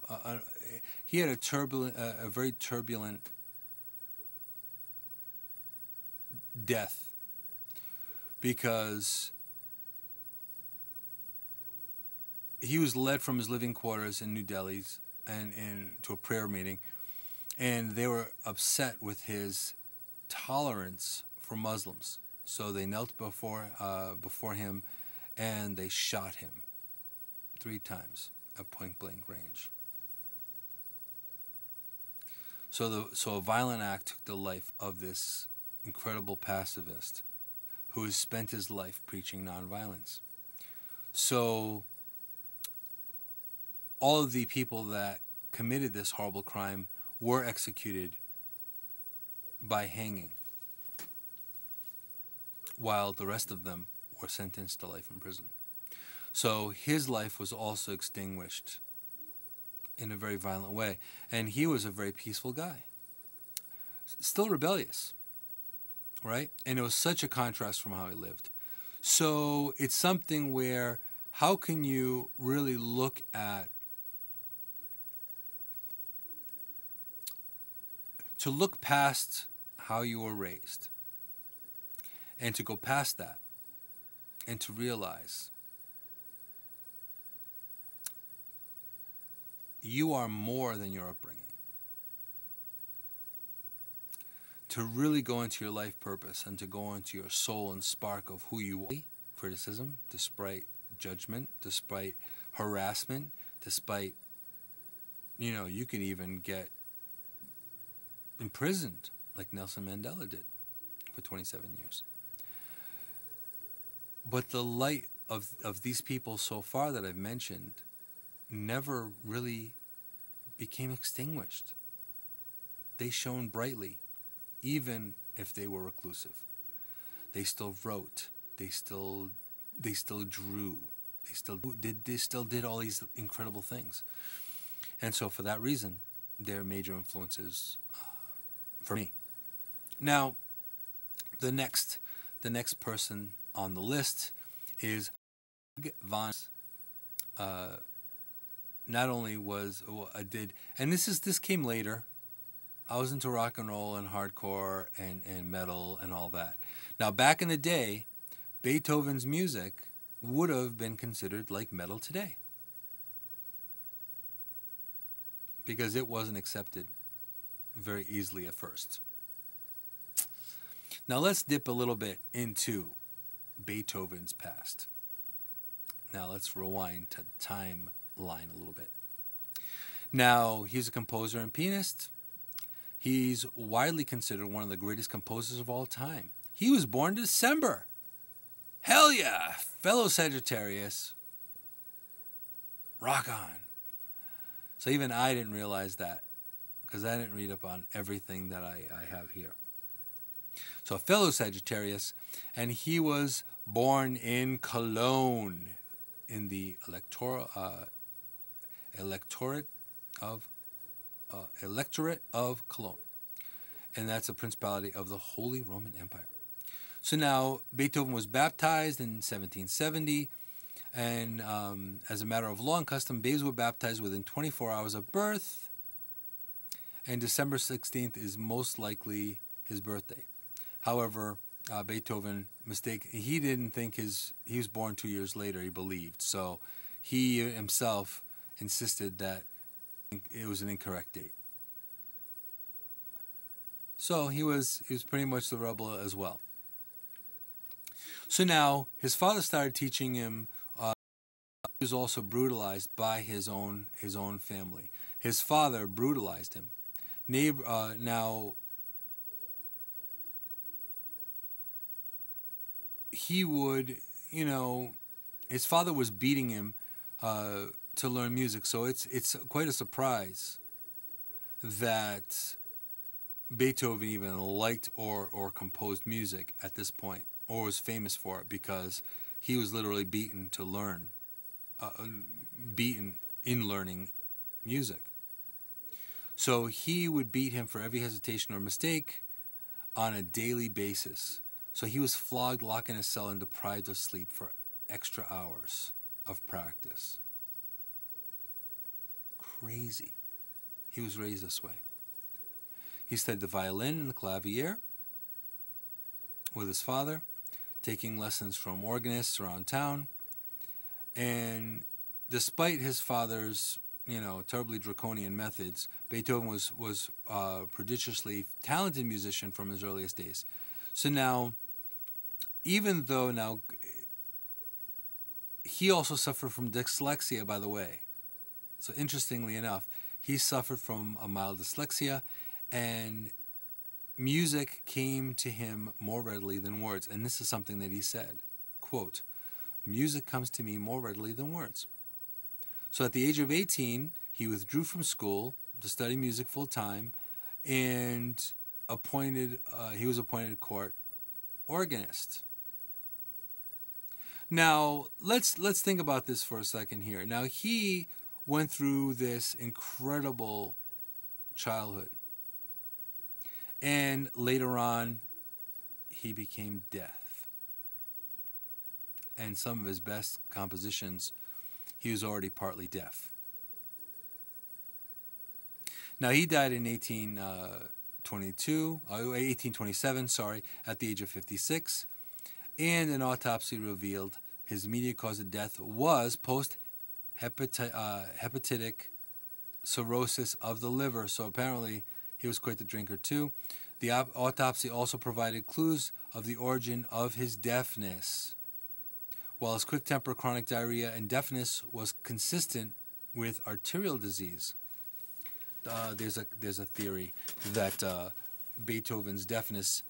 he had a very turbulent death, because he was led from his living quarters in New Delhi and to a prayer meeting, and they were upset with his tolerance for Muslims. So they knelt before him, and they shot him 3 times at point-blank range. So a violent act took the life of this incredible pacifist who has spent his life preaching nonviolence. So all of the people that committed this horrible crime were executed by hanging, while the rest of them were sentenced to life in prison. So his life was also extinguished in a very violent way. And he was a very peaceful guy. Still rebellious, right? And it was such a contrast from how he lived. So it's something where, how can you really look at, to look past how you were raised, and to go past that, and to realize you are more than your upbringing. To really go into your life purpose and to go into your soul and spark of who you are. Criticism, despite judgment, despite harassment, despite, you can even get imprisoned like Nelson Mandela did for 27 years. But the light of these people so far that I've mentioned never really became extinguished. They shone brightly, even if they were reclusive. They still wrote. They still drew. They still did all these incredible things. And so for that reason, they're major influences for me. Now, the next person on the list is Von. Not only was I did, and this came later. I was into rock and roll and hardcore and metal and all that. Now, back in the day, Beethoven's music would have been considered like metal today because it wasn't accepted very easily at first. Now, let's dip a little bit into Beethoven's past. Now, let's rewind to the timeline a little bit. Now, he's a composer and pianist. He's widely considered one of the greatest composers of all time. He was born in December. Hell yeah! Fellow Sagittarius. Rock on. So even I didn't realize that because I didn't read up on everything that I have here. So a fellow Sagittarius, and he was born in Cologne in the electorate of Cologne. And that's a principality of the Holy Roman Empire. So now, Beethoven was baptized in 1770, and as a matter of law and custom, babes were baptized within 24 hours of birth, and December 16th is most likely his birthday. However, Beethoven he didn't think he was born 2 years later, he believed. So he himself insisted that it was an incorrect date. So he was pretty much the rebel as well. So now his father started teaching him. He was also brutalized by his own family. His father brutalized him. Now he would, his father was beating him to learn music. So it's quite a surprise that Beethoven even liked or composed music at this point, or was famous for it, because he was literally beaten to learn, beaten in learning music. So he would beat him for every hesitation or mistake on a daily basis. So he was flogged, locked in a cell, and deprived of sleep for extra hours of practice. Crazy. He was raised this way. He studied the violin and the clavier with his father, taking lessons from organists around town. And despite his father's, terribly draconian methods, Beethoven was a prodigiously talented musician from his earliest days. So now, even though he also suffered from dyslexia, by the way. So interestingly enough, he suffered from a mild dyslexia, and music came to him more readily than words. And this is something that he said, quote, "Music comes to me more readily than words." So at the age of 18, he withdrew from school to study music full time, and he was appointed court organist. Now, let's think about this for a second here. Now, he went through this incredible childhood. And later on, he became deaf. And some of his best compositions, he was already partly deaf. Now, he died in 1827, at the age of 56. And an autopsy revealed his immediate cause of death was post-hepatic cirrhosis of the liver. So apparently, he was quite the drinker too. The autopsy also provided clues of the origin of his deafness. While his quick temper, chronic diarrhea, and deafness was consistent with arterial disease. There's a theory that Beethoven's deafness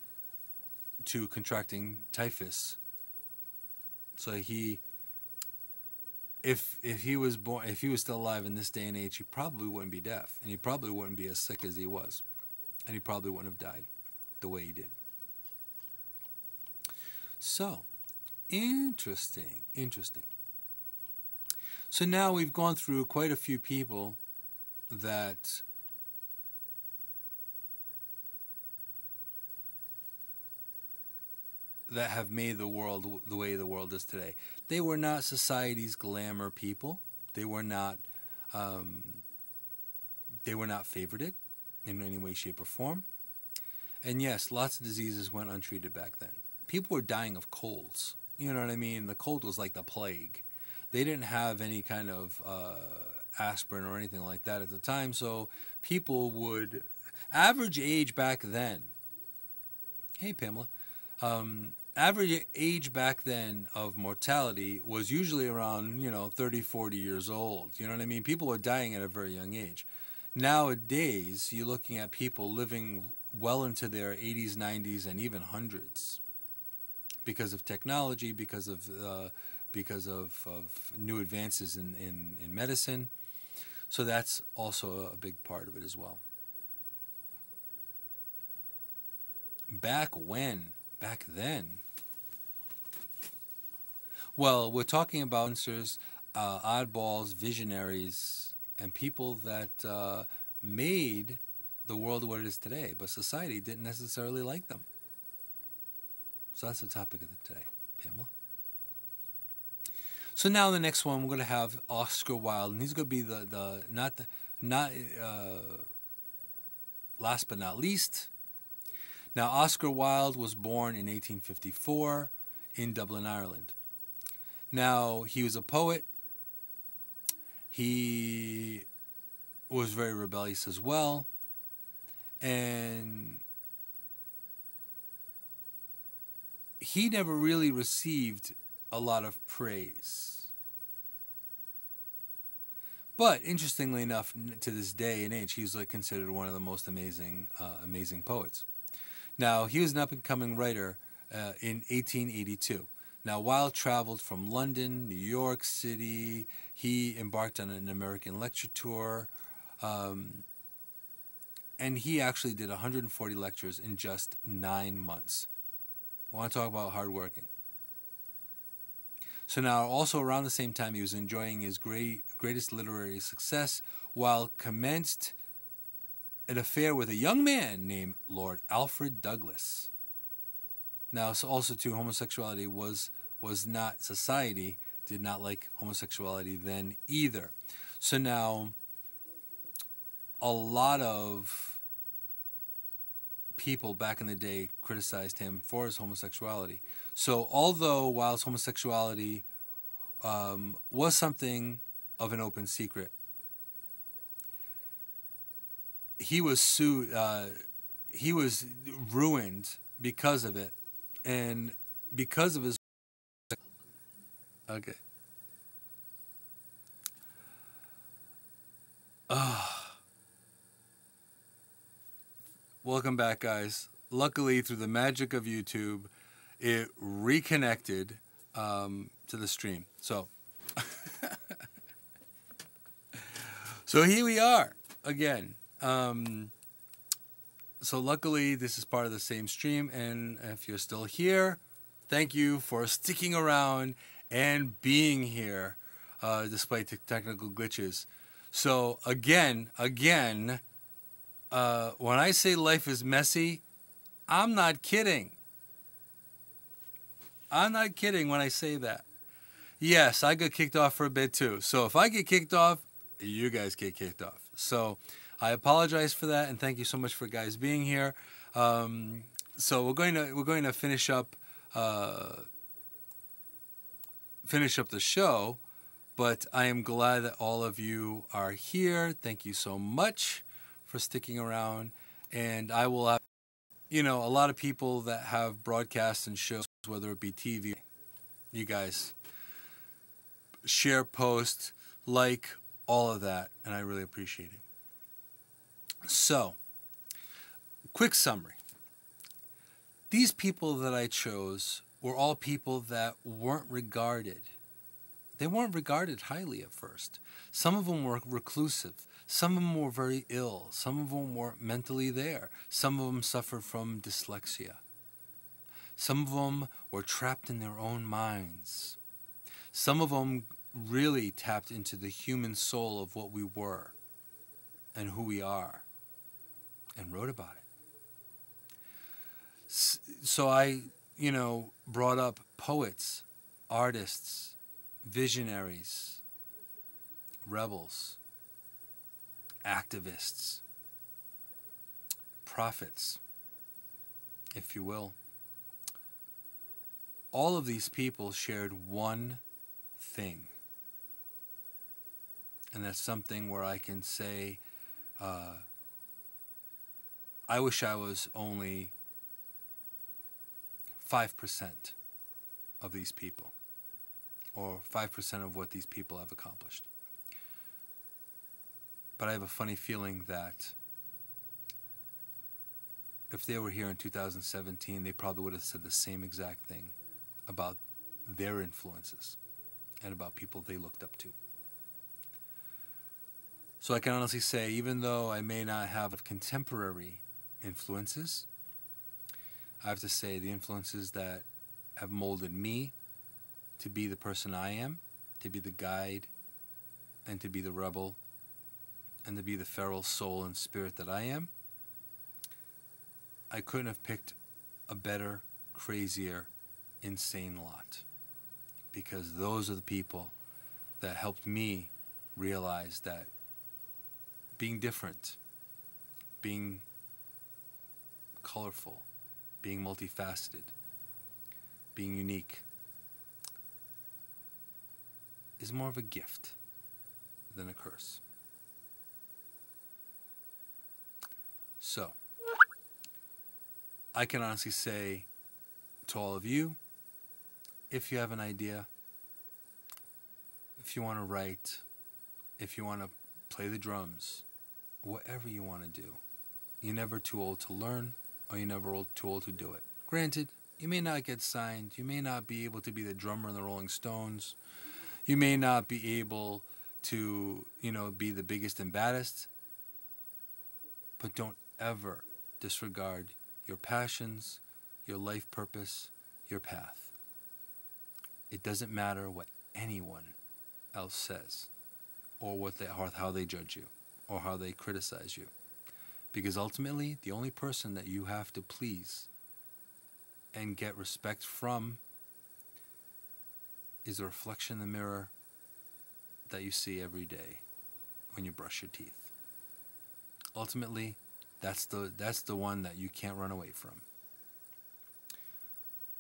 to contracting typhus. So if he was still alive in this day and age, he probably wouldn't be deaf, and he probably wouldn't be as sick as he was, and he probably wouldn't have died the way he did. So, interesting. So now we've gone through quite a few people that have made the world the way the world is today. They were not society's glamour people. They were not. They were not favorited in any way, shape, or form. And yes, lots of diseases went untreated back then. People were dying of colds. You know what I mean? The cold was like the plague. They didn't have any kind of aspirin or anything like that at the time, so people would. Average age back then. Hey, Pamela. Average age back then of mortality was usually around, 30, 40 years old. You know what I mean? People were dying at a very young age. Nowadays, you're looking at people living well into their 80s, 90s, and even hundreds because of technology, because of new advances in medicine. So that's also a big part of it as well. Back then. Well, we're talking about influencers, oddballs, visionaries, and people that made the world what it is today, but society didn't necessarily like them. So that's the topic of today, Pamela. So now the next one, we're going to have Oscar Wilde, and he's going to be not last but not least. Now, Oscar Wilde was born in 1854 in Dublin, Ireland. Now, he was a poet. He was very rebellious as well. And he never really received a lot of praise. But interestingly enough, to this day and age, he's considered one of the most amazing poets. Now, he was an up-and-coming writer in 1882. Now, Wilde traveled from London, New York City. He embarked on an American lecture tour. And he actually did 140 lectures in just 9 months. I want to talk about hardworking. So now, also around the same time, he was enjoying his greatest literary success. Wilde commenced an affair with a young man named Lord Alfred Douglas. Now, so also too, homosexuality was not, society did not like homosexuality then either. So now, a lot of people back in the day criticized him for his homosexuality. So although Wilde's homosexuality was something of an open secret, he was sued. He was ruined because of it, and because of his. Okay. Welcome back, guys. Luckily, through the magic of YouTube, it reconnected to the stream. So, so here we are again. So luckily, this is part of the same stream, and if you're still here, thank you for sticking around and being here, despite the technical glitches. So again, when I say life is messy, I'm not kidding. I'm not kidding when I say that. Yes, I got kicked off for a bit too. So if I get kicked off, you guys get kicked off. So I apologize for that, and thank you so much for guys being here. So we're going to finish up the show, but I am glad that all of you are here. Thank you so much for sticking around, and I will have, a lot of people that have broadcasts and shows, whether it be TV, you guys share, post, like, all of that, and I really appreciate it. So, quick summary. These people that I chose were all people that weren't regarded. They weren't regarded highly at first. Some of them were reclusive. Some of them were very ill. Some of them weren't mentally there. Some of them suffered from dyslexia. Some of them were trapped in their own minds. Some of them really tapped into the human soul of what we were and who we are and wrote about it. So I, brought up poets, artists, visionaries, rebels, activists, prophets, if you will. All of these people shared one thing. And that's something where I can say, I wish I was only 5% of these people, or 5% of what these people have accomplished. But I have a funny feeling that if they were here in 2017, they probably would have said the same exact thing about their influences and about people they looked up to. So I can honestly say, even though I may not have contemporary influences, I have to say the influences that have molded me to be the person I am, to be the guide, and to be the rebel, and to be the feral soul and spirit that I am, I couldn't have picked a better, crazier, insane lot. Because those are the people that helped me realize that being different, being colorful, being multifaceted, being unique is more of a gift than a curse. So, I can honestly say to all of you, if you have an idea, if you want to write, if you want to play the drums, whatever you want to do, you're never too old to learn, or you're never too old to do it. Granted, you may not get signed, you may not be able to be the drummer in the Rolling Stones, you may not be able to, be the biggest and baddest, but don't ever disregard your passions, your life purpose, your path. It doesn't matter what anyone else says, or how they judge you, or how they criticize you. Because ultimately, the only person that you have to please and get respect from is the reflection in the mirror that you see every day when you brush your teeth. Ultimately, that's the one that you can't run away from.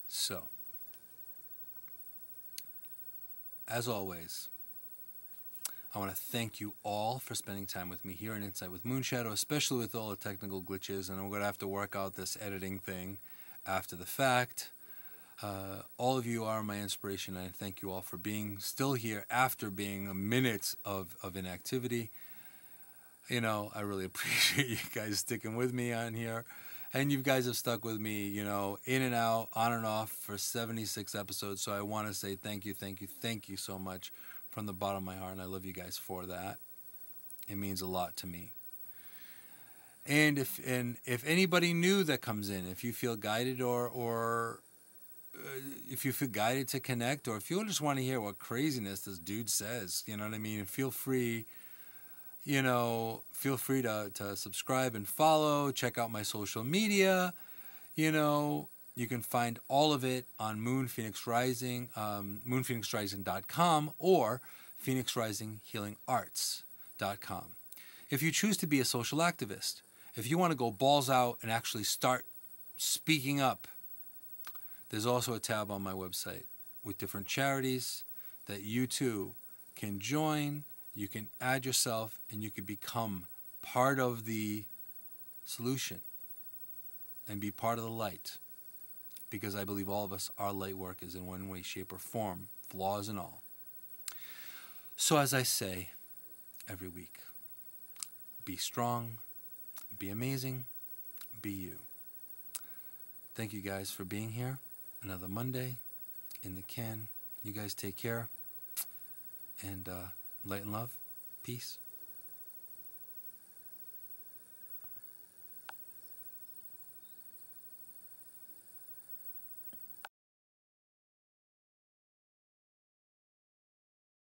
So, as always, I want to thank you all for spending time with me here in Insight with Moonshadow, especially with all the technical glitches, and I'm going to have to work out this editing thing after the fact. All of you are my inspiration, and I thank you all for being still here after being minutes of inactivity. I really appreciate you guys sticking with me on here, and you guys have stuck with me, in and out, on and off for 76 episodes, so I want to say thank you so much from the bottom of my heart, and I love you guys for that. It means a lot to me. And if anybody new that comes in, if you feel guided or if you feel guided to connect, or if you just want to hear what craziness this dude says, you know what I mean, feel free to subscribe and follow, check out my social media, You can find all of it on Moon Phoenix Rising, moonphoenixrising.com, or phoenixrisinghealingarts.com. If you choose to be a social activist, if you want to go balls out and actually start speaking up, there's also a tab on my website with different charities that you too can join. You can add yourself, and you can become part of the solution and be part of the light. Because I believe all of us are light workers in one way, shape, or form, flaws and all. So as I say every week, be strong, be amazing, be you. Thank you guys for being here. Another Monday in the can. You guys take care. And light and love. Peace.